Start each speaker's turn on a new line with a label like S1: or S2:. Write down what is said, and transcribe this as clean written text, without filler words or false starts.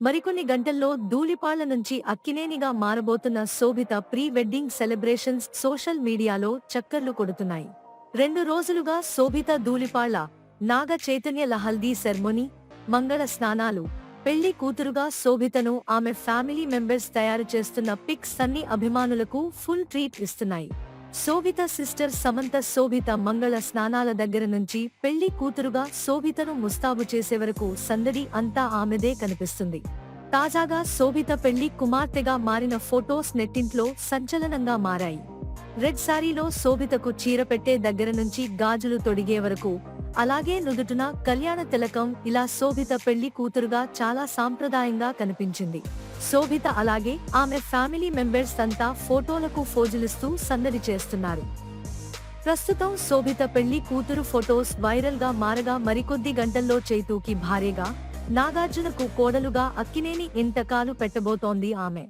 S1: మరికొన్ని గంటల్లో ధూళిపాళ్ల నుంచి అక్కినేనిగా మారబోతున్న శోభిత ప్రీ వెడ్డింగ్ సెలబ్రేషన్స్ సోషల్ మీడియాలో చక్కర్లు కొడుతున్నాయి. 2 రోజులుగా శోభిత ధూళిపాళ్ల, నాగ చైతన్యల హల్దీ సెర్మొనీ, మంగళ స్నానాలు, పెళ్లి కూతురుగా శోభితను ఆమె ఫ్యామిలీ మెంబర్స్ తయారు చేస్తున్న పిక్స్ అన్ని అభిమానులకు ఫుల్ ట్రీట్ ఇస్తున్నాయి. శోభిత సిస్టర్ సమంత శోభిత మంగళ స్నానాల దగ్గర నుంచి పెళ్లి కూతురుగా శోభితను ముస్తాబు చేసే వరకు సందడి అంతా ఆమెదే కనిపిస్తుంది. తాజాగా శోభిత పెళ్లి కుమార్తెగా మారిన ఫొటోస్ నెట్టింట్లో సంచలనంగా మారాయి. రెడ్ సారీలో శోభితకు చీర పెట్టే దగ్గర నుంచి గాజులు తొడిగే వరకు, అలాగే నుదుటున కళ్యాణ తిలకం, ఇలా శోభిత పెళ్లి కూతురుగా చాలా సాంప్రదాయంగా కనిపించింది. శోభిత అలాగే ఆమె ఫ్యామిలీ మెంబర్స్ అంతా ఫోటోలకు ఫోజులిస్తూ సందడి చేస్తున్నారు. ప్రస్తుతం శోభిత పెళ్లి కూతురు ఫొటోస్ వైరల్ గా మారగా మరికొద్ది గంటల్లో చైతూకి భార్యగా, నాగార్జునకు కోడలుగా అక్కినేని ఇంతకాలు పెట్టబోతోంది ఆమె.